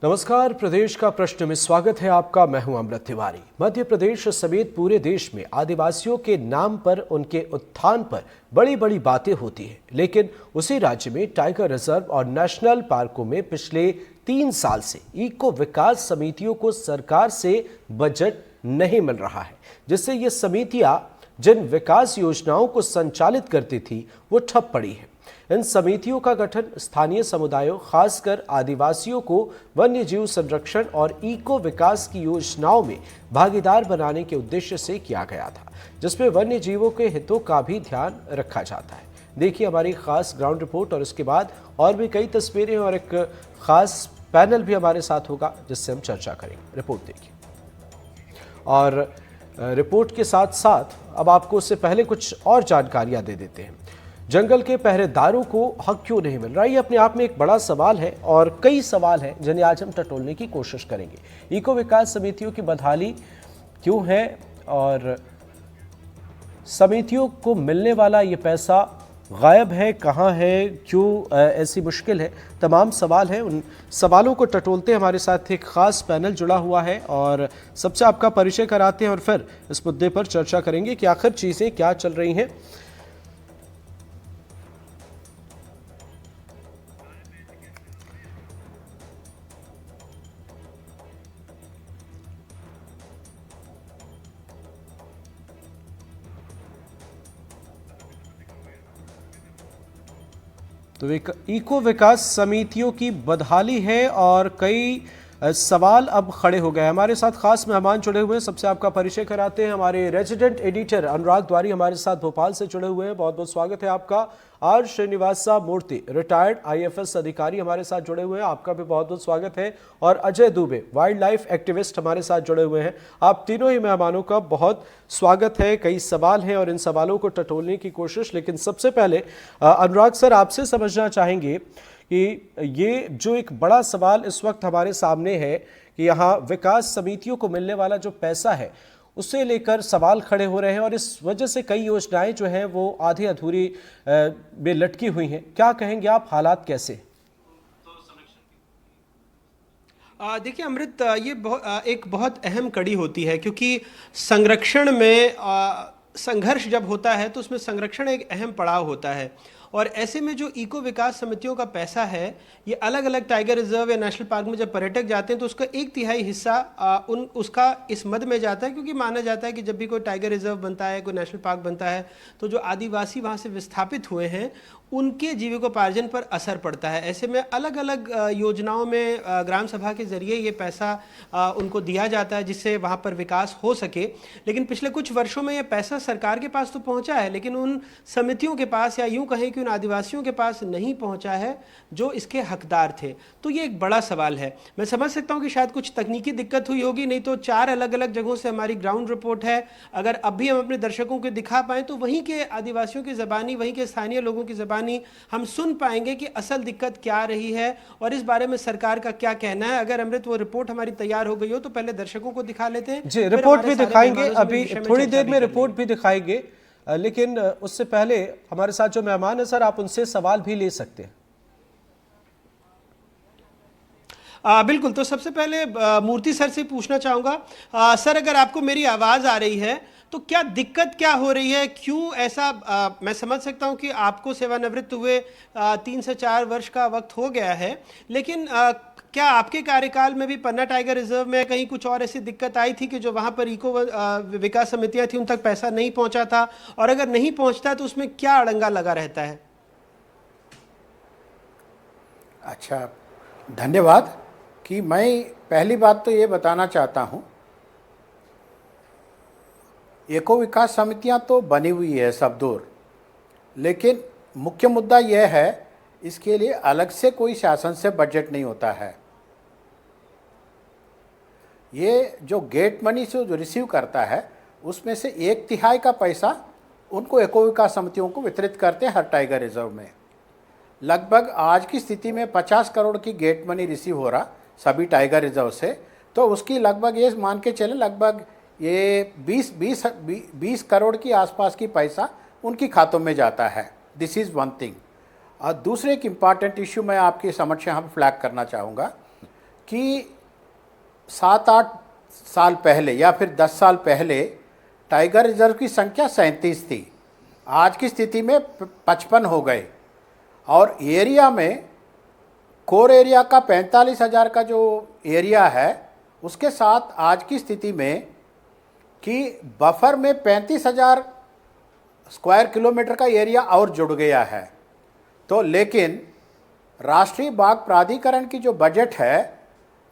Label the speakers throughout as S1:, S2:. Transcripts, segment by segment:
S1: नमस्कार, प्रदेश का प्रश्न में स्वागत है आपका। मैं हूं अमृत तिवारी। मध्य प्रदेश समेत पूरे देश में आदिवासियों के नाम पर, उनके उत्थान पर बड़ी बड़ी बातें होती हैं, लेकिन उसी राज्य में टाइगर रिजर्व और नेशनल पार्कों में पिछले 3 साल से इको विकास समितियों को सरकार से बजट नहीं मिल रहा है, जिससे ये समितियां जिन विकास योजनाओं को संचालित करती थी वो ठप पड़ी है। इन समितियों का गठन स्थानीय समुदायों, खासकर आदिवासियों को वन्य जीव संरक्षण और इको विकास की योजनाओं में भागीदार बनाने के उद्देश्य से किया गया था, जिसमें वन्य जीवों के हितों का भी ध्यान रखा जाता है। देखिए हमारी खास ग्राउंड रिपोर्ट, और इसके बाद और भी कई तस्वीरें और एक खास पैनल भी हमारे साथ होगा जिससे हम चर्चा करेंगे। रिपोर्ट देखिए, और रिपोर्ट के साथ साथ अब आपको उससे पहले कुछ और जानकारियां दे देते हैं। जंगल के पहरेदारों को हक क्यों नहीं मिल रहा, ये अपने आप में एक बड़ा सवाल है, और कई सवाल हैं जिन्हें आज हम टटोलने की कोशिश करेंगे। इको विकास समितियों की बदहाली क्यों है, और समितियों को मिलने वाला ये पैसा गायब है, कहाँ है, क्यों ऐसी मुश्किल है, तमाम सवाल हैं। उन सवालों को टटोलते हमारे साथ एक खास पैनल जुड़ा हुआ है, और सबसे आपका परिचय कराते हैं और फिर इस मुद्दे पर चर्चा करेंगे कि आखिर चीज़ें क्या चल रही हैं। तो एक इको विकास समितियों की बदहाली है और कई सवाल अब खड़े हो गए। हमारे साथ खास मेहमान जुड़े हुए हैं, सबसे आपका परिचय कराते हैं। हमारे रेजिडेंट एडिटर अनुराग द्वारी हमारे साथ भोपाल से जुड़े हुए हैं, बहुत बहुत स्वागत है आपका। R Srinivasa Murthy, retired IAFS अधिकारी हमारे साथ जुड़े हुए हैं, आपका भी बहुत बहुत स्वागत है। और Ajay Dubey, wild life activist हमारे साथ जुड़े हुए हैं। आप तीनों ही मेहमानों का बहुत स्वागत है। कई सवाल हैं और इन सवालों को टटोलने की कोशिश, लेकिन सबसे पहले अनुराग सर, आपसे समझना चाहेंगे कि ये जो एक बड़ा सवाल इस वक्त हमारे सामने है कि यहाँ विकास समितियों को मिलने वाला जो पैसा है उससे लेकर सवाल खड़े हो रहे हैं, और इस वजह से कई योजनाएं जो हैं वो आधी अधूरी में लटकी हुई हैं। क्या कहेंगे आप, हालात कैसे?
S2: देखिए अमृत, ये एक बहुत अहम कड़ी होती है, क्योंकि संरक्षण में संघर्ष जब होता है तो उसमें संरक्षण एक अहम पड़ाव होता है। और ऐसे में जो इको विकास समितियों का पैसा है, ये अलग अलग टाइगर रिजर्व या नेशनल पार्क में जब पर्यटक जाते हैं तो उसका 1/3 हिस्सा उसका इस मद में जाता है, क्योंकि माना जाता है कि जब भी कोई टाइगर रिजर्व बनता है, कोई नेशनल पार्क बनता है, तो जो आदिवासी वहाँ से विस्थापित हुए हैं उनके जीविकोपार्जन पर असर पड़ता है। ऐसे में अलग अलग योजनाओं में ग्राम सभा के जरिए ये पैसा उनको दिया जाता है, जिससे वहाँ पर विकास हो सके। लेकिन पिछले कुछ वर्षों में ये पैसा सरकार के पास तो पहुँचा है, लेकिन उन समितियों के पास, या यूँ कहें कि उन आदिवासियों के पास नहीं पहुँचा है जो इसके हकदार थे। तो ये एक बड़ा सवाल है। मैं समझ सकता हूँ कि शायद कुछ तकनीकी दिक्कत हुई होगी, नहीं तो 4 अलग अलग जगहों से हमारी ग्राउंड रिपोर्ट है। अगर अब भी हम अपने दर्शकों को दिखा पाएँ तो वहीं के आदिवासियों की ज़बानी, वहीं के स्थानीय लोगों की ज़बानी हम सुन पाएंगे कि असल दिक्कत क्या रही है और इस बारे में सरकार का क्या कहना है। अगर अमृत वो रिपोर्ट हमारी तैयार हो गई हो तो पहले दर्शकों को दिखा लेते हैं।
S1: जी, रिपोर्ट भी दिखाएंगे, अभी थोड़ी देर में रिपोर्ट भी दिखाएंगे, लेकिन उससे पहले हमारे साथ जो मेहमान है सर, आप उनसे सवाल भी ले सकते हैं।
S2: बिल्कुल, तो सबसे पहले मूर्ति सर से पूछना चाहूँगा, सर अगर आपको मेरी आवाज़ आ रही है तो क्या दिक्कत क्या हो रही है, क्यों ऐसा? मैं समझ सकता हूँ कि आपको सेवानिवृत्त हुए 3 से 4 वर्ष का वक्त हो गया है, लेकिन क्या आपके कार्यकाल में भी पन्ना टाइगर रिजर्व में कहीं कुछ और ऐसी दिक्कत आई थी कि जो वहाँ पर इको विकास समितियाँ थी उन तक पैसा नहीं पहुँचा था, और अगर नहीं पहुँचता तो उसमें क्या अड़ंगा लगा रहता है?
S3: अच्छा, धन्यवाद। कि मैं पहली बात तो ये बताना चाहता हूँ, इको विकास समितियाँ तो बनी हुई है सब दूर, लेकिन मुख्य मुद्दा यह है इसके लिए अलग से कोई शासन से बजट नहीं होता है। ये जो गेट मनी से जो रिसीव करता है उसमें से 1/3 का पैसा उनको इको विकास समितियों को वितरित करते हैं हर टाइगर रिजर्व में। लगभग आज की स्थिति में 50 करोड़ की गेट मनी रिसीव हो रहा सभी टाइगर रिजर्व से, तो उसकी लगभग ये मान के चले लगभग ये 20 करोड़ की आसपास की पैसा उनकी खातों में जाता है। This is one thing. और दूसरे एक इम्पॉर्टेंट इश्यू मैं आपके समक्ष यहाँ फ्लैग करना चाहूँगा कि 7-8 साल पहले या फिर 10 साल पहले टाइगर रिजर्व की संख्या 37 थी। आज की स्थिति में 55 हो गए और एरिया में कोर एरिया का 45,000 का जो एरिया है उसके साथ आज की स्थिति में कि बफर में 35,000 स्क्वायर किलोमीटर का एरिया और जुड़ गया है। तो लेकिन राष्ट्रीय बाघ प्राधिकरण की जो बजट है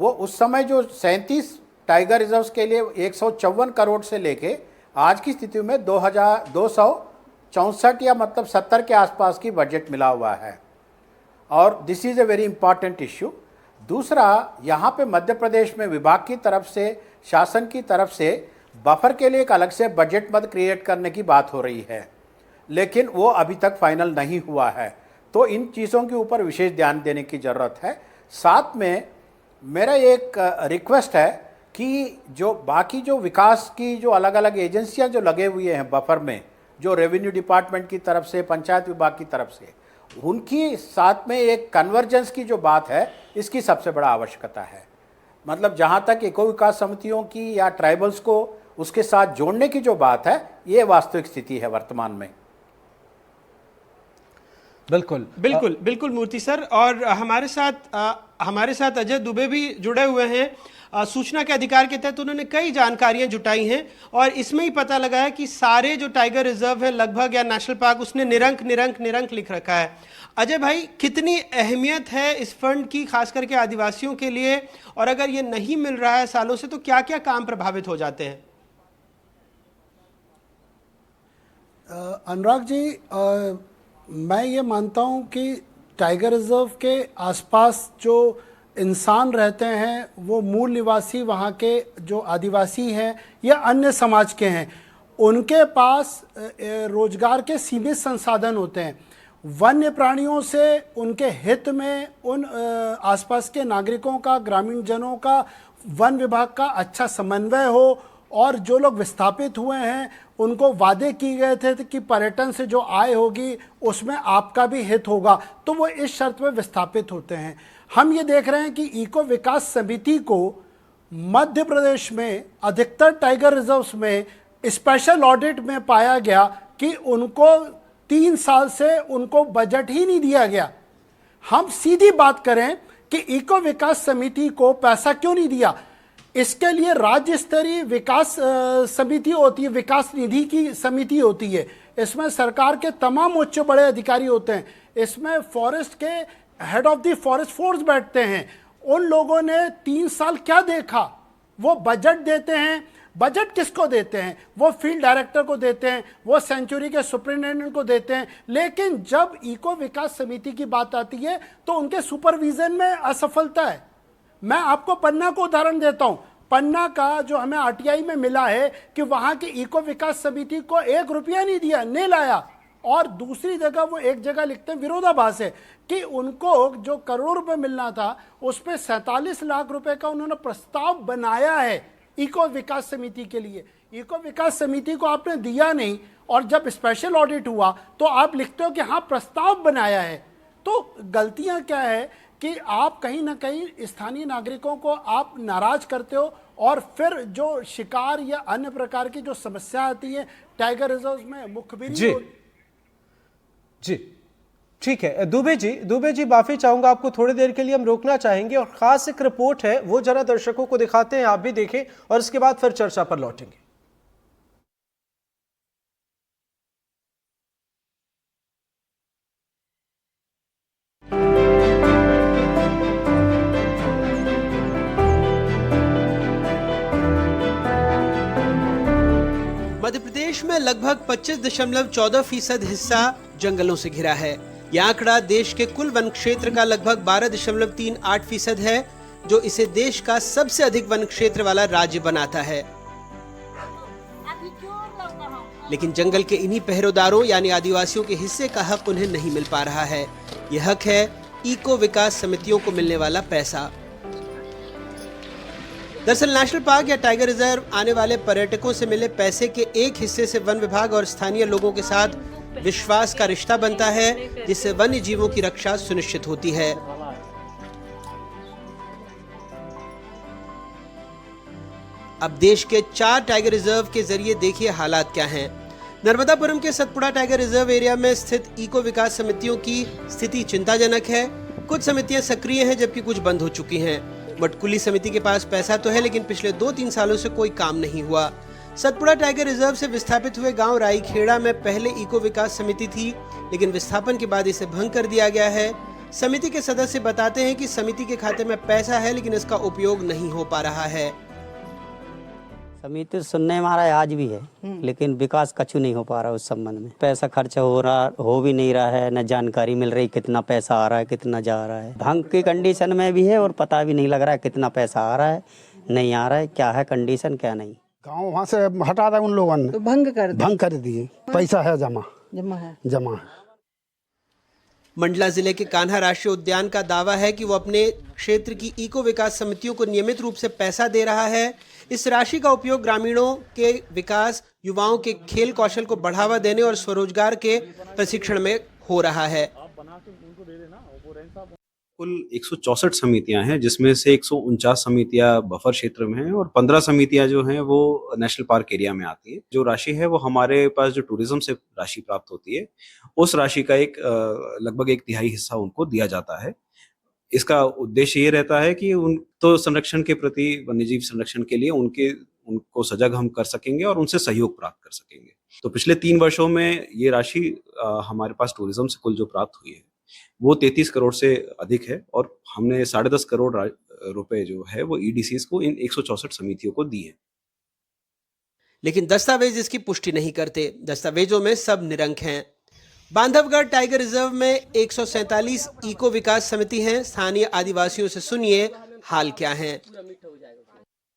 S3: वो उस समय जो 37 टाइगर रिजर्व्स के लिए 154 करोड़ से लेके आज की स्थिति में 2,264 या मतलब 70 के आसपास की बजट मिला हुआ है और this is a very important issue. दूसरा, यहाँ पे मध्य प्रदेश में विभाग की तरफ से, शासन की तरफ से बफर के लिए एक अलग से बजट मद क्रिएट करने की बात हो रही है, लेकिन वो अभी तक फाइनल नहीं हुआ है। तो इन चीज़ों के ऊपर विशेष ध्यान देने की ज़रूरत है। साथ में मेरा एक रिक्वेस्ट है कि जो बाकी जो विकास की जो अलग अलग एजेंसियां जो लगे हुए हैं बफर में, जो रेवेन्यू डिपार्टमेंट की तरफ से, पंचायत विभाग की तरफ से, उनकी साथ में एक कन्वर्जेंस की जो बात है, इसकी सबसे बड़ा आवश्यकता है। मतलब जहाँ तक इको विकास समितियों की या ट्राइबल्स को उसके साथ जोड़ने की जो बात है, ये वास्तविक स्थिति है वर्तमान में।
S2: बिल्कुल बिल्कुल बिल्कुल मूर्ति सर। और हमारे साथ अजय दुबे भी जुड़े हुए हैं। सूचना के अधिकार के तहत उन्होंने कई जानकारियां जुटाई हैं और इसमें ही पता लगा है कि सारे जो टाइगर रिजर्व है लगभग या नेशनल पार्क, उसने निरंक निरंक निरंक लिख रखा है। अजय भाई, कितनी अहमियत है इस फंड की खास करके आदिवासियों के लिए, और अगर ये नहीं मिल रहा है सालों से तो क्या क्या काम प्रभावित हो जाते हैं?
S4: अनुराग जी, मैं ये मानता हूँ कि टाइगर रिजर्व के आसपास जो इंसान रहते हैं वो मूल निवासी वहाँ के जो आदिवासी हैं या अन्य समाज के हैं, उनके पास रोजगार के सीमित संसाधन होते हैं। वन्य प्राणियों से उनके हित में उन आसपास के नागरिकों का, ग्रामीण जनों का, वन विभाग का अच्छा समन्वय हो और जो लोग विस्थापित हुए हैं उनको वादे किए गए थे कि पर्यटन से जो आय होगी उसमें आपका भी हित होगा, तो वो इस शर्त में विस्थापित होते हैं। हम ये देख रहे हैं कि इको विकास समिति को मध्य प्रदेश में अधिकतर टाइगर रिजर्व्स में स्पेशल ऑडिट में पाया गया कि उनको 3 साल से उनको बजट ही नहीं दिया गया। हम सीधी बात करें कि इको विकास समिति को पैसा क्यों नहीं दिया, इसके लिए राज्य स्तरीय विकास समिति होती है, विकास निधि की समिति होती है। इसमें सरकार के तमाम उच्च बड़े अधिकारी होते हैं। इसमें फॉरेस्ट के head of the forest force बैठते हैं। उन लोगों ने 3 साल क्या देखा, वो बजट देते हैं। बजट किसको देते हैं? वो फील्ड डायरेक्टर को देते हैं, वो सेंचुरी के सुपरिटेंडेंट को देते हैं। लेकिन जब इको विकास समिति की बात आती है तो उनके सुपरविजन में असफलता है। मैं आपको पन्ना को उदाहरण देता हूं। पन्ना का जो हमें आरटीआई में मिला है कि वहां की इको विकास समिति को 1 रुपया नहीं दिया, नहीं लाया। और दूसरी जगह वो एक जगह लिखते हैं, विरोधाभास है, कि उनको जो करोड़ रुपए मिलना था उस पर 47 लाख रुपए का उन्होंने प्रस्ताव बनाया है इको विकास समिति के लिए। इको विकास समिति को आपने दिया नहीं और जब स्पेशल ऑडिट हुआ तो आप लिखते हो कि हाँ प्रस्ताव बनाया है। तो गलतियां क्या है कि आप कहीं ना कहीं स्थानीय नागरिकों को आप नाराज करते हो और फिर जो शिकार या अन्य प्रकार की जो समस्या आती है टाइगर रिजर्व में मुखबिरी
S1: जी ठीक है। दुबे जी माफी चाहूंगा, आपको थोड़ी देर के लिए हम रोकना चाहेंगे और खास एक रिपोर्ट है वो जरा दर्शकों को दिखाते हैं, आप भी देखें और इसके बाद फिर चर्चा पर लौटेंगे।
S2: मध्य प्रदेश में लगभग 25.14% हिस्सा जंगलों से घिरा है। यह आंकड़ा देश के कुल वन क्षेत्र का लगभग 12.38% है, जो इसे देश का सबसे अधिक वन क्षेत्र वाला राज्य बनाता है। लेकिन जंगल के इन्हीं पहरेदारों यानी आदिवासियों के हिस्से का हक उन्हें नहीं मिल पा रहा है। यह हक है इको विकास समितियों को मिलने वाला पैसा। दरअसल नेशनल पार्क या टाइगर रिजर्व आने वाले पर्यटकों से मिले पैसे के एक हिस्से से वन विभाग और स्थानीय लोगों के साथ विश्वास का रिश्ता बनता है, जिससे वन्य जीवों की रक्षा सुनिश्चित होती है। अब देश के 4 टाइगर रिजर्व के जरिए देखिए हालात क्या हैं। नर्मदापुरम के सतपुड़ा टाइगर रिजर्व एरिया में स्थित इको विकास समितियों की स्थिति चिंताजनक है। कुछ समितियां सक्रिय हैं जबकि कुछ बंद हो चुकी हैं। वटकुली समिति के पास पैसा तो है लेकिन पिछले 2-3 सालों से कोई काम नहीं हुआ। सतपुड़ा टाइगर रिजर्व से विस्थापित हुए गांव राईखेड़ा में पहले इको विकास समिति थी, लेकिन विस्थापन के बाद इसे भंग कर दिया गया है। समिति के सदस्य बताते हैं कि समिति के खाते में पैसा है लेकिन इसका उपयोग नहीं हो पा रहा है।
S5: समिति सुनने में आ रहा है आज भी है, लेकिन विकास कछु नहीं हो पा रहा उस संबंध में। पैसा खर्च हो भी नहीं रहा है, न जानकारी मिल रही कितना पैसा आ रहा है कितना जा रहा है। भंग की कंडीशन में भी है और पता भी नहीं लग रहा है कितना पैसा आ रहा है नहीं आ रहा है, क्या है कंडीशन क्या नहीं।
S6: गाँव वहाँ से हटा था उन लोगों ने,
S7: तो भंग कर दिए।
S6: पैसा है जमा
S7: है।
S2: मंडला जिले के कान्हा राष्ट्रीय उद्यान का दावा है कि वो अपने क्षेत्र की इको विकास समितियों को नियमित रूप से पैसा दे रहा है। इस राशि का उपयोग ग्रामीणों के विकास, युवाओं के खेल कौशल को बढ़ावा देने और स्वरोजगार के प्रशिक्षण में हो रहा है।
S8: कुल 164 समितियां हैं, जिसमें से 149 समितियां बफर क्षेत्र में हैं और 15 समितियां जो हैं वो नेशनल पार्क एरिया में आती है। जो राशि है वो हमारे पास जो टूरिज्म से राशि प्राप्त होती है उस राशि का लगभग 1/3 हिस्सा उनको दिया जाता है। इसका उद्देश्य ये रहता है कि उन तो संरक्षण के प्रति, वन्यजीव संरक्षण के लिए उनको सजग हम कर सकेंगे और उनसे सहयोग प्राप्त कर सकेंगे। तो पिछले 3 वर्षों में ये राशि हमारे पास टूरिज्म से कुल जो प्राप्त हुई है वो 33 करोड़ से अधिक है और हमने 10.5 करोड़ रुपए जो है वो ईडीसीज को इन 164 समितियों को दिए।
S2: लेकिन दस्तावेज इसकी पुष्टि नहीं करते। दस्तावेजों में सब निरंक हैं। बांधवगढ़ टाइगर रिजर्व में 147 इको विकास समिति हैं। स्थानीय आदिवासियों से सुनिए हाल क्या है।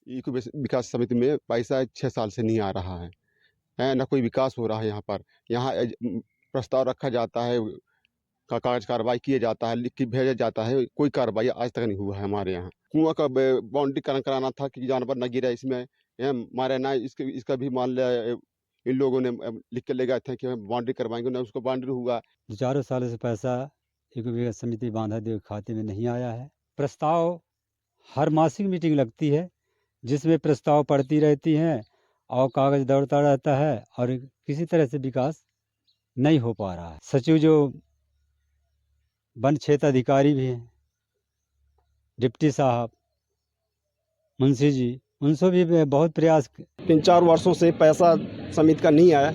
S9: इको विकास समिति में पैसा 6 साल से नहीं आ रहा है न कोई विकास हो रहा है। यहाँ प्रस्ताव रखा जाता है, कागज कार्रवाई किया जाता है, लिख के भेजा जाता है, कोई कार्रवाई आज तक नहीं हुआ है। हमारे यहाँ कुआं का बाउंड्री कराना था कि जानवर न गिरे इसमें, हमारे ना इसका भी मान लिया इन लोगों ने लिख के ले गए थे कि हम बाउंड्री करवाएंगे, ना उसको बाउंड्री हुआ।
S10: 4 सालों से पैसा इको विकास समिति बांधादेव खाते में नहीं आया है। प्रस्ताव हर मासिक मीटिंग लगती है जिसमें प्रस्ताव पढ़ती रहती हैं और कागज दौड़ता रहता है और किसी तरह से विकास नहीं हो पा रहा है। सचिव जो वन क्षेत्र अधिकारी भी हैं, डिप्टी साहब, मुंशी जी, उनसे भी बहुत प्रयास।
S6: 3-4 वर्षों से पैसा समिति का नहीं आया,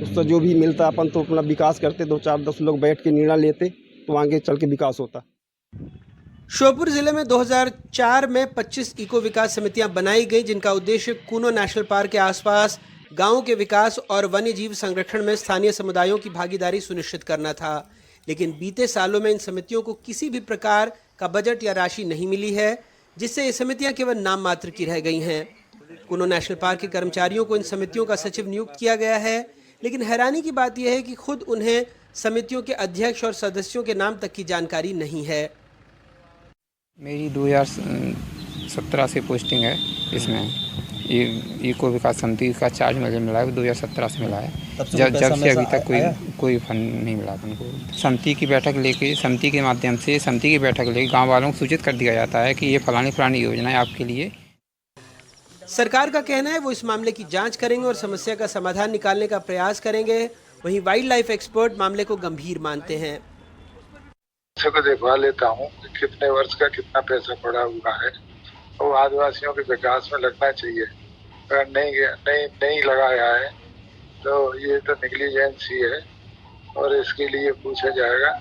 S6: उससे जो भी मिलता अपन तो अपना विकास करते, 2-4-10 लोग बैठ के निर्णय लेते तो आगे चल के विकास होता।
S2: श्योपुर जिले में 2004 में 25 इको विकास समितियां बनाई गई, जिनका उद्देश्य कूनो नेशनल पार्क के आसपास गांवों के विकास और वन्य जीव संरक्षण में स्थानीय समुदायों की भागीदारी सुनिश्चित करना था। लेकिन बीते सालों में इन समितियों को किसी भी प्रकार का बजट या राशि नहीं मिली है, जिससे ये समितियां केवल नाम मात्र की रह गई हैं। कूनो नेशनल पार्क के कर्मचारियों को इन समितियों का सचिव नियुक्त किया गया है, लेकिन हैरानी की बात यह है कि खुद उन्हें समितियों के अध्यक्ष और सदस्यों के नाम तक की जानकारी नहीं है।
S11: मेरी 2017 से पोस्टिंग है इसमें। इको विकास समिति का चार्ज मुझे मिला है 2017 से मिला है। जब से अभी तक कोई फंड नहीं मिला उनको। समिति की बैठक लेके, समिति के माध्यम से समिति की बैठक लेके गांव वालों को सूचित कर दिया जाता है कि ये फलानी योजना है आपके लिए।
S2: सरकार का कहना है वो इस मामले की जांच करेंगे और समस्या का समाधान निकालने का प्रयास करेंगे। वहीं वाइल्ड लाइफ एक्सपर्ट मामले को गंभीर मानते हैं।
S12: को देखवा लेता हूँ कि कितने वर्ष का कितना पैसा पड़ा हुआ है, वो आदिवासियों के विकास में लगना चाहिए। अगर नहीं लगाया है तो ये तो नेग्लिजेंसी है और इसके लिए पूछा जाएगा।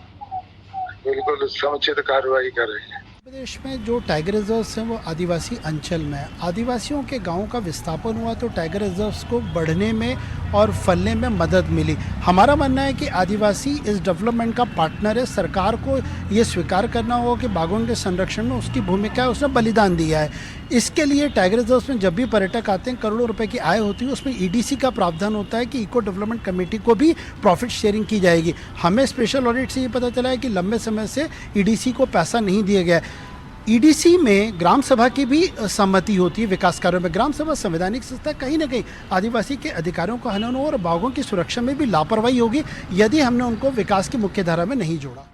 S12: बिल्कुल समुचित कार्रवाई करेंगे।
S4: प्रदेश में जो टाइगर रिजर्व्स हैं वो आदिवासी अंचल में है। आदिवासियों के गांवों का विस्थापन हुआ तो टाइगर रिजर्व्स को बढ़ने में और फलने में मदद मिली। हमारा मानना है कि आदिवासी इस डेवलपमेंट का पार्टनर है। सरकार को ये स्वीकार करना होगा कि बाघों के संरक्षण में उसकी भूमिका है, उसने बलिदान दिया है। इसके लिए टाइगर रिजर्व्स में जब भी पर्यटक आते हैं करोड़ों रुपए की आय होती है, उसमें ईडीसी का प्रावधान होता है कि इको डेवलपमेंट कमेटी को भी प्रॉफिट शेयरिंग की जाएगी। हमें स्पेशल ऑडिट से ये पता चला है कि लंबे समय से ईडीसी को पैसा नहीं दिया गया। ईडीसी में ग्राम सभा की भी सहमति होती है विकास कार्यों में। ग्राम सभा संवैधानिक संस्था, कहीं ना कहीं आदिवासी के अधिकारों का हनन और बाघों की सुरक्षा में भी लापरवाही होगी यदि हमने उनको विकास की मुख्य धारा में नहीं जोड़ा।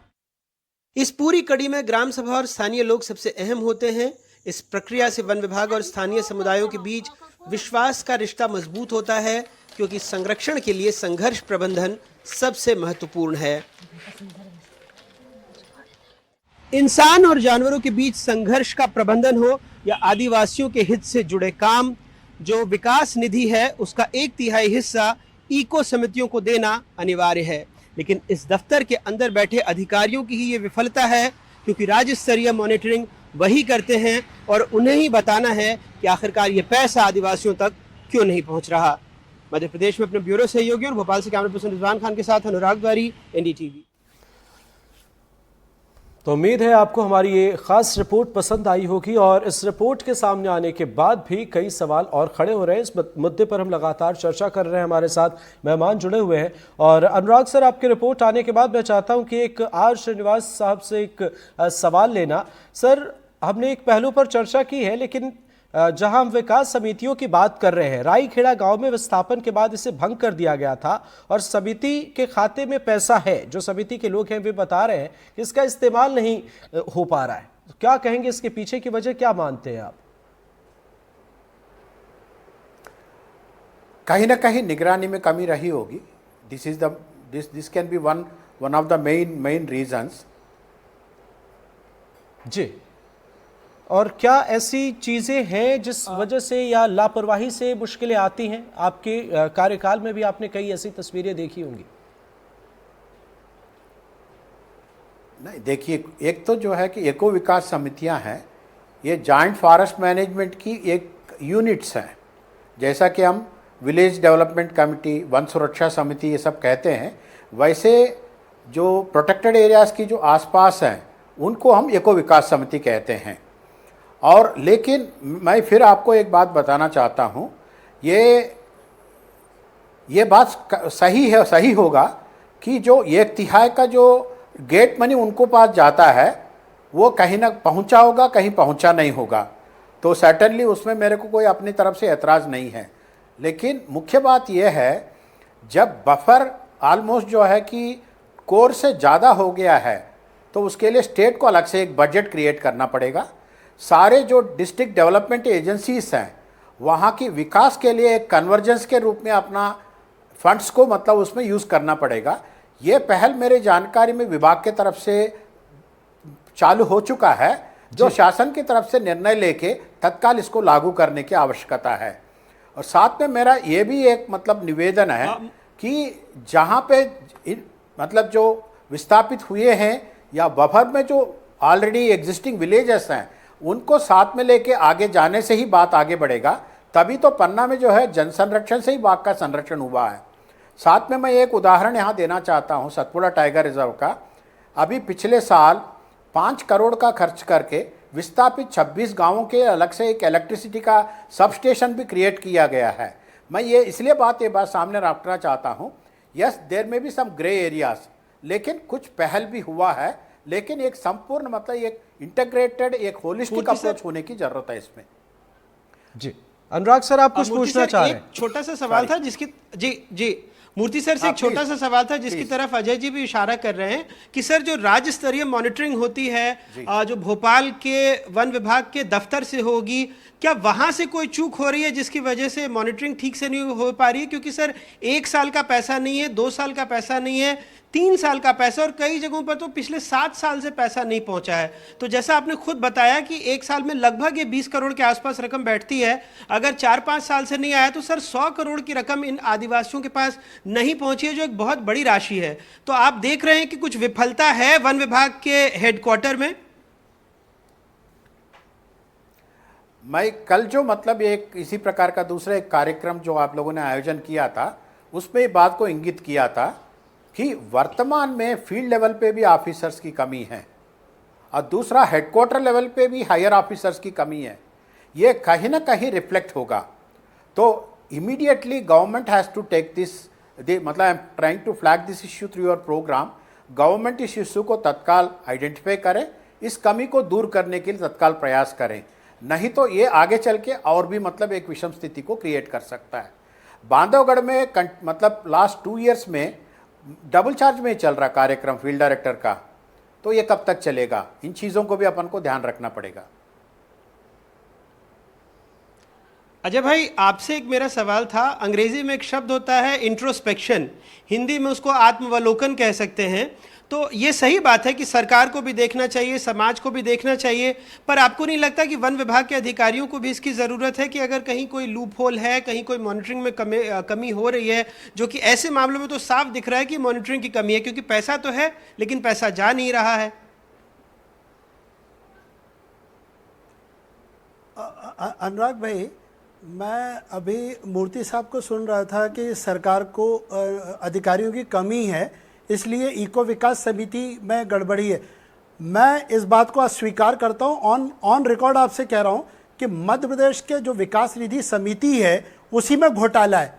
S2: इस पूरी कड़ी में ग्राम सभा और स्थानीय लोग सबसे अहम होते हैं। इस प्रक्रिया से वन विभाग और स्थानीय समुदायों के बीच विश्वास का रिश्ता मजबूत होता है, क्योंकि संरक्षण के लिए संघर्ष प्रबंधन सबसे महत्वपूर्ण है। इंसान और जानवरों के बीच संघर्ष का प्रबंधन हो या आदिवासियों के हित से जुड़े काम, जो विकास निधि है उसका 1/3 हिस्सा इको समितियों को देना अनिवार्य है। लेकिन इस दफ्तर के अंदर बैठे अधिकारियों की ही ये विफलता है, क्योंकि राज्य स्तरीय मॉनिटरिंग वही करते हैं और उन्हें ही बताना है कि आखिरकार ये पैसा आदिवासियों तक क्यों नहीं पहुंच रहा। मध्य प्रदेश में अपने ब्यूरो सहयोगी और भोपाल से कैमरा पर्सन रिजवान खान के साथ अनुराग द्वारी, एनडीटीवी।
S1: तो उम्मीद है आपको हमारी ये खास रिपोर्ट पसंद आई होगी और इस रिपोर्ट के सामने आने के बाद भी कई सवाल और खड़े हो रहे हैं। इस मुद्दे पर हम लगातार चर्चा कर रहे हैं, हमारे साथ मेहमान जुड़े हुए हैं। और अनुराग सर, आपकी रिपोर्ट आने के बाद मैं चाहता हूं कि एक आर श्रीनिवास साहब से एक सवाल लेना। सर, हमने एक पहलू पर चर्चा की है, लेकिन जहां हम विकास समितियों की बात कर रहे हैं, राईखेड़ा गांव में विस्थापन के बाद इसे भंग कर दिया गया था और समिति के खाते में पैसा है, जो समिति के लोग हैं वे बता रहे हैं कि इसका इस्तेमाल नहीं हो पा रहा है। तो क्या कहेंगे इसके पीछे की वजह, क्या मानते हैं आप?
S3: कहीं ना कहीं निगरानी में कमी रही होगी। This can be one of the main reasons.
S1: जी, और क्या ऐसी चीजें हैं जिस वजह से या लापरवाही से मुश्किलें आती हैं? आपके कार्यकाल में भी आपने कई ऐसी तस्वीरें देखी होंगी।
S3: नहीं, देखिए, एक तो जो है कि एको विकास समितियां हैं, ये जॉइंट फॉरेस्ट मैनेजमेंट की एक यूनिट्स हैं। जैसा कि हम विलेज डेवलपमेंट कमेटी, वन सुरक्षा समिति ये सब कहते हैं, वैसे जो प्रोटेक्टेड एरियाज की जो आसपास हैं उनको हम एको विकास समिति कहते हैं। और लेकिन मैं फिर आपको एक बात बताना चाहता हूँ, ये बात सही होगा कि जो 1/3 का जो गेट मनी उनको पास जाता है वो कहीं ना पहुँचा होगा, कहीं पहुँचा नहीं होगा। तो सर्टेनली उसमें मेरे को कोई अपनी तरफ से एतराज़ नहीं है। लेकिन मुख्य बात यह है, जब बफर ऑलमोस्ट जो है कि कोर से ज़्यादा हो गया है, तो उसके लिए स्टेट को अलग से एक बजट क्रिएट करना पड़ेगा। सारे जो डिस्ट्रिक्ट डेवलपमेंट एजेंसीज हैं वहाँ की विकास के लिए एक कन्वर्जेंस के रूप में अपना फंड्स को मतलब उसमें यूज़ करना पड़ेगा। ये पहल मेरे जानकारी में विभाग के तरफ से चालू हो चुका है, जो शासन की तरफ से निर्णय लेके तत्काल इसको लागू करने की आवश्यकता है। और साथ में मेरा ये भी एक मतलब निवेदन है कि जहाँ पे मतलब जो विस्थापित हुए हैं या बफर में जो ऑलरेडी एग्जिस्टिंग विलेजेस हैं उनको साथ में लेके आगे जाने से ही बात आगे बढ़ेगा। तभी तो पन्ना में जो है जन संरक्षण से ही बाघ का संरक्षण हुआ है। साथ में मैं एक उदाहरण यहाँ देना चाहता हूँ सतपुड़ा टाइगर रिजर्व का। अभी पिछले साल 5 करोड़ का खर्च करके विस्थापित 26 गांवों के अलग से एक इलेक्ट्रिसिटी का सब स्टेशन भी क्रिएट किया गया है। मैं ये इसलिए बात सामने रखना चाहता हूँ, यस देयर में भी सम ग्रे एरियाज, लेकिन कुछ पहल भी हुआ है। लेकिन एक संपूर्ण मतलब एक इंटीग्रेटेड एक होलिस्टिक अप्रोच होने की जरूरत है इसमें।
S1: जी अनुराग सर, आप कुछ पूछना चाह रहे हैं?
S2: छोटा सा सवाल था जिसकी जी मूर्ति सर से एक छोटा सा सवाल था जिसकी तरफ अजय जी भी इशारा कर रहे हैं कि सर जो राज्य स्तरीय मॉनिटरिंग होती है जो भोपाल के वन विभाग के दफ्तर से होगी, क्या वहां से कोई चूक हो रही है जिसकी वजह से मॉनिटरिंग ठीक से नहीं हो पा रही है? क्योंकि सर 1 साल का पैसा नहीं है, 2 साल का पैसा नहीं है, 3 साल का पैसा, और कई जगहों पर तो पिछले 7 साल से पैसा नहीं पहुंचा है। तो जैसा आपने खुद बताया कि 1 साल में लगभग ये 20 करोड़ के आसपास रकम बैठती है। अगर 4-5 साल से नहीं आया तो सर 100 करोड़ की रकम इन आदिवासियों के पास नहीं पहुंची है, जो एक बहुत बड़ी राशि है। तो आप देख रहे हैं कि कुछ विफलता है वन विभाग के हेडक्वार्टर में।
S3: मैं कल जो मतलब एक इसी प्रकार का दूसरा एक कार्यक्रम जो आप लोगों ने आयोजन किया था उसमें ये बात को इंगित किया था कि वर्तमान में फील्ड लेवल पे भी ऑफिसर्स की कमी है और दूसरा हेडक्वार्टर लेवल पे भी हायर ऑफिसर्स की कमी है। ये कहीं ना कहीं रिफ्लेक्ट होगा। तो immediately government has to take this, मतलब I am trying to flag this issue through your program. Government इस इश्यू को तत्काल आइडेंटिफाई करे, इस कमी को दूर करने के लिए तत्काल प्रयास करें, नहीं तो ये आगे चल के और भी मतलब एक विषम स्थिति को क्रिएट कर सकता है। बांधवगढ़ में मतलब लास्ट 2 ईयर्स में डबल चार्ज में चल रहा कार्यक्रम फील्ड डायरेक्टर का, तो ये कब तक चलेगा? इन चीज़ों को भी अपन को ध्यान रखना पड़ेगा।
S2: अजय भाई, आपसे एक मेरा सवाल था। अंग्रेजी में एक शब्द होता है इंट्रोस्पेक्शन, हिंदी में उसको आत्मावलोकन कह सकते हैं। तो ये सही बात है कि सरकार को भी देखना चाहिए, समाज को भी देखना चाहिए, पर आपको नहीं लगता कि वन विभाग के अधिकारियों को भी इसकी ज़रूरत है कि अगर कहीं कोई लूप होल है, कहीं कोई मॉनिटरिंग में कमी हो रही है, जो कि ऐसे मामलों में तो साफ दिख रहा है कि मॉनिटरिंग की कमी है, क्योंकि पैसा तो है लेकिन पैसा जा नहीं रहा है।
S4: अनुराग भाई, मैं अभी मूर्ति साहब को सुन रहा था कि सरकार को अधिकारियों की कमी है, इसलिए इको विकास समिति में गड़बड़ी है। मैं इस बात को अस्वीकार करता हूँ, ऑन रिकॉर्ड आपसे कह रहा हूँ कि मध्य प्रदेश के जो विकास निधि समिति है उसी में घोटाला है।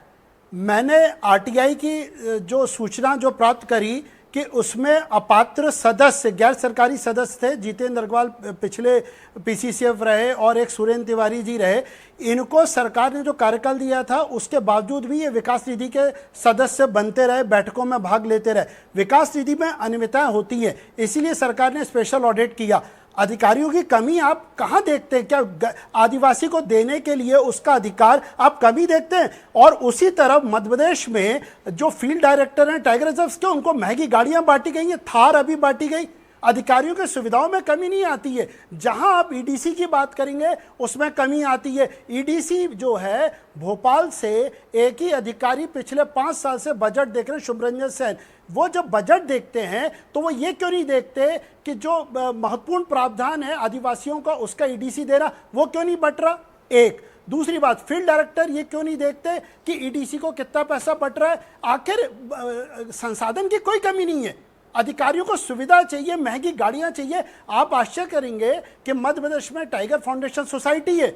S4: मैंने आरटीआई की जो सूचना जो प्राप्त करी कि उसमें अपात्र सदस्य, गैर सरकारी सदस्य थे, जितेंद्र अग्रवाल पिछले पीसीसीएफ रहे और एक सुरेंद्र तिवारी जी रहे। इनको सरकार ने जो कार्यकाल दिया था उसके बावजूद भी ये विकास निधि के सदस्य बनते रहे, बैठकों में भाग लेते रहे। विकास निधि में अनियमितताएं होती हैं, इसीलिए सरकार ने स्पेशल ऑडिट किया। अधिकारियों की कमी आप कहाँ देखते हैं? क्या आदिवासी को देने के लिए उसका अधिकार आप कमी देखते हैं? और उसी तरह मध्य प्रदेश में जो फील्ड डायरेक्टर हैं टाइगर रिजर्व्स के, उनको महंगी गाड़ियां बांटी गई हैं, थार अभी बांटी गई। अधिकारियों की सुविधाओं में कमी नहीं आती है। जहां आप ईडीसी की बात करेंगे उसमें कमी आती है। ईडीसी जो है भोपाल से एक ही अधिकारी पिछले 5 साल से बजट देख रहे हैं, शुभरंजन सेन। वो जब बजट देखते हैं तो वो ये क्यों नहीं देखते कि जो महत्वपूर्ण प्रावधान है आदिवासियों का उसका ईडीसी देना वो क्यों नहीं बट रहा? एक दूसरी बात, फील्ड डायरेक्टर ये क्यों नहीं देखते कि ईडीसी को कितना पैसा बट रहा है? आखिर संसाधन की कोई कमी नहीं है, अधिकारियों को सुविधा चाहिए, महंगी गाड़ियां चाहिए। आप आश्चर्य करेंगे कि मध्य प्रदेश में टाइगर फाउंडेशन सोसाइटी है,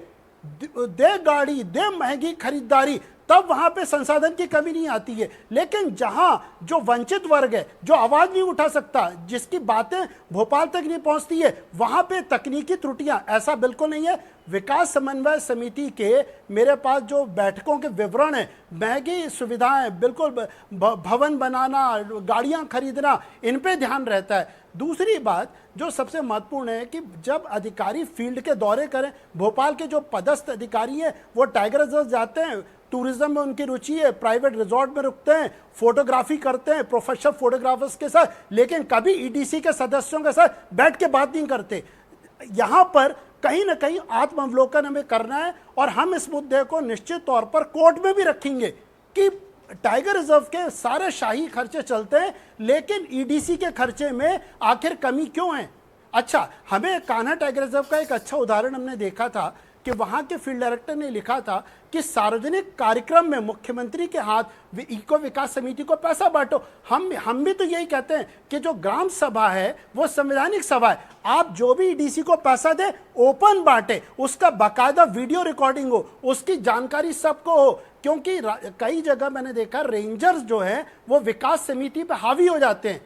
S4: दे गाड़ी, दे महंगी खरीदारी, तब वहां पे संसाधन की कमी नहीं आती है। लेकिन जहां जो वंचित वर्ग है, जो आवाज नहीं उठा सकता, जिसकी बातें भोपाल तक नहीं पहुंचती है, वहां पे तकनीकी त्रुटियां, ऐसा बिल्कुल नहीं है। विकास समन्वय समिति के मेरे पास जो बैठकों के विवरण है, महंगी सुविधाएं, बिल्कुल भवन बनाना, गाड़ियां खरीदना, इन पे ध्यान रहता है। दूसरी बात जो सबसे महत्वपूर्ण है कि जब अधिकारी फील्ड के दौरे करें, भोपाल के जो पदस्थ अधिकारी हैं वो टाइगर रिजर्व जाते हैं, टूरिज्म में उनकी रुचि है, प्राइवेट रिजॉर्ट में रुकते हैं, फोटोग्राफी करते हैं प्रोफेशनल फोटोग्राफर्स के साथ, लेकिन कभी ईडीसी के सदस्यों के साथ बैठ के बात नहीं करते। यहाँ पर कहीं ना कहीं आत्मावलोकन हमें करना है और हम इस मुद्दे को निश्चित तौर पर कोर्ट में भी रखेंगे कि टाइगर रिजर्व के सारे शाही खर्चे चलते हैं, लेकिन ईडीसी के खर्चे में आखिर कमी क्यों है? अच्छा, हमें कान्हा टाइगर रिजर्व का एक अच्छा उदाहरण हमने देखा था कि वहां के फील्ड डायरेक्टर ने लिखा था कि सार्वजनिक कार्यक्रम में मुख्यमंत्री के हाथ इको विकास समिति को पैसा बांटो। हम भी तो यही कहते हैं कि जो ग्राम सभा है वो संवैधानिक सभा है। आप जो भी ईडीसी को पैसा दे ओपन बांटे, उसका बाकायदा वीडियो रिकॉर्डिंग हो, उसकी जानकारी सबको हो, क्योंकि कई जगह मैंने देखा रेंजर्स जो है वो विकास समिति पे हावी हो जाते हैं।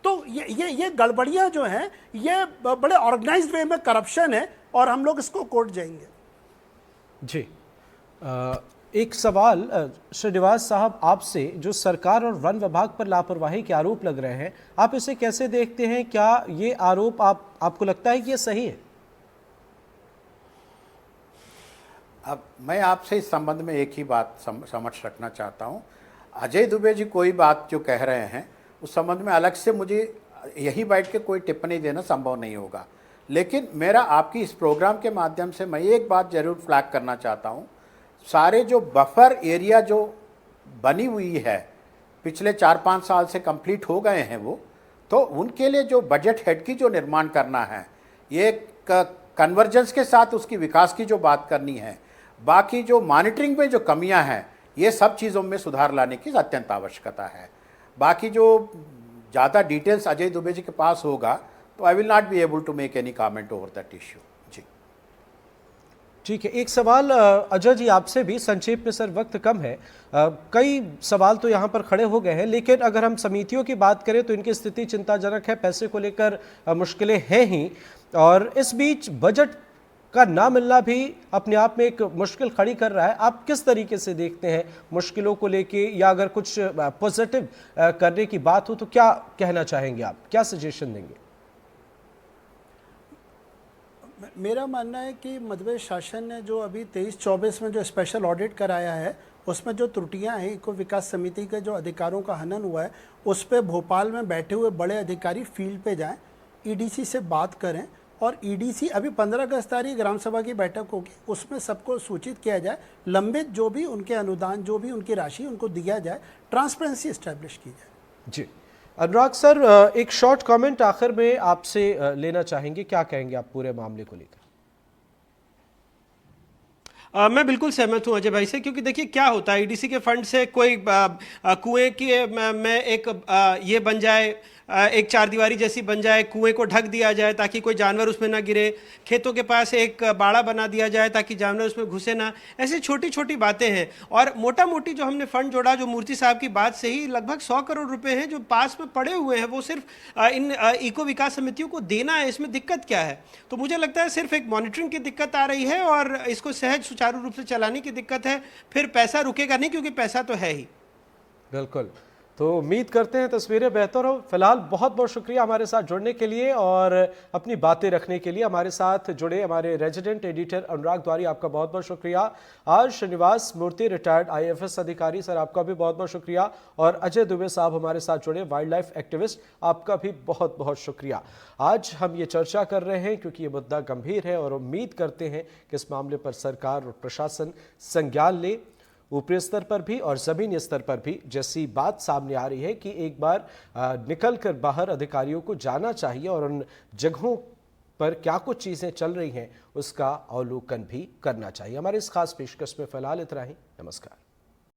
S4: तो ये गड़बड़ियां जो हैं ये बड़े ऑर्गेनाइज्ड वे में करप्शन है और हम लोग इसको कोर्ट जाएंगे।
S1: जी, एक सवाल श्रीनिवास साहब आपसे, जो सरकार और वन विभाग पर लापरवाही के आरोप लग रहे हैं, आप इसे कैसे देखते हैं? क्या ये आरोप आपको लगता है कि ये सही है?
S3: अब मैं आपसे इस संबंध में एक ही बात समझ रखना चाहता हूँ। अजय दुबे जी कोई बात जो कह रहे हैं उस संबंध में अलग से मुझे यही बैठ के कोई टिप्पणी देना संभव नहीं होगा, लेकिन मेरा आपकी इस प्रोग्राम के माध्यम से मैं एक बात जरूर फ्लैग करना चाहता हूँ। सारे जो बफर एरिया जो बनी हुई है पिछले 4-5 साल से कंप्लीट हो गए हैं वो, तो उनके लिए जो बजट हेड की जो निर्माण करना है, ये कन्वर्जेंस के साथ उसकी विकास की जो बात करनी है, बाकी जो मॉनिटरिंग में जो कमियां हैं, ये सब चीज़ों में सुधार लाने की अत्यंत आवश्यकता है। बाकी जो ज़्यादा डिटेल्स अजय दुबे जी के पास होगा तो I will not be able to make any comment over that issue. जी
S1: ठीक है, एक सवाल अजय जी आपसे भी संक्षेप में, सर वक्त कम है। कई सवाल तो यहाँ पर खड़े हो गए हैं, लेकिन अगर हम समितियों की बात करें तो इनकी स्थिति चिंताजनक है, पैसे को लेकर मुश्किलें हैं ही, और इस बीच बजट का ना मिलना भी अपने आप में एक मुश्किल खड़ी कर रहा है। आप किस तरीके से देखते हैं मुश्किलों को लेके, या अगर कुछ पॉजिटिव करने की बात हो तो क्या कहना चाहेंगे आप, क्या सजेशन देंगे?
S4: मेरा मानना है कि मध्य प्रदेश शासन ने जो अभी 23-24 में जो स्पेशल ऑडिट कराया है, उसमें जो त्रुटियां हैं, इको विकास समिति के जो अधिकारों का हनन हुआ है, उस पर भोपाल में बैठे हुए बड़े अधिकारी फील्ड पे जाएं, ईडीसी से बात करें और ईडीसी अभी 15 अगस्त तारीख ग्राम सभा की बैठक होगी, उसमें सबको सूचित किया जाए, लंबित जो भी उनके अनुदान, जो भी उनकी राशि उनको दिया जाए, ट्रांसपेरेंसी एस्टेब्लिश की जाए।
S1: जी अनुराग सर, एक शॉर्ट कमेंट आखिर में आपसे लेना चाहेंगे, क्या कहेंगे आप पूरे मामले को लेकर?
S2: मैं बिल्कुल सहमत हूं अजय भाई से, क्योंकि देखिए क्या होता है, ईडीसी के फंड से कोई कुएं की में एक ये बन जाए, एक चारदीवारी जैसी बन जाए, कुएं को ढक दिया जाए ताकि कोई जानवर उसमें ना गिरे, खेतों के पास एक बाड़ा बना दिया जाए ताकि जानवर उसमें घुसे ना, ऐसी छोटी छोटी बातें हैं। और मोटा मोटी जो हमने फंड जोड़ा, जो मूर्ति साहब की बात से ही लगभग 100 करोड़ रुपए हैं जो पास में पड़े हुए हैं, वो सिर्फ इन इको विकास समितियों को देना है। इसमें दिक्कत क्या है? तो मुझे लगता है सिर्फ एक मॉनिटरिंग की दिक्कत आ रही है और इसको सहज सुचारू रूप से चलाने की दिक्कत है। फिर पैसा रुकेगा नहीं, क्योंकि पैसा तो है ही।
S1: बिल्कुल, तो उम्मीद करते हैं तस्वीरें बेहतर हो। फिलहाल बहुत बहुत शुक्रिया हमारे साथ जुड़ने के लिए और अपनी बातें रखने के लिए। हमारे साथ जुड़े हमारे रेजिडेंट एडिटर अनुराग द्वारी, आपका बहुत बहुत शुक्रिया। आज श्रीनिवास मूर्ति, रिटायर्ड IAFS अधिकारी, सर आपका भी बहुत बहुत शुक्रिया। और अजय दुबे साहब हमारे साथ जुड़े, वाइल्ड लाइफ एक्टिविस्ट, आपका भी बहुत बहुत शुक्रिया। आज हम ये चर्चा कर रहे हैं क्योंकि ये मुद्दा गंभीर है और उम्मीद करते हैं कि इस मामले पर सरकार और प्रशासन संज्ञान ले, ऊपरी स्तर पर भी और ज़मीनी स्तर पर भी। जैसी बात सामने आ रही है कि एक बार निकल कर बाहर अधिकारियों को जाना चाहिए और उन जगहों पर क्या कुछ चीज़ें चल रही हैं उसका अवलोकन भी करना चाहिए। हमारे इस खास पेशकश में फिलहाल इतना ही। नमस्कार।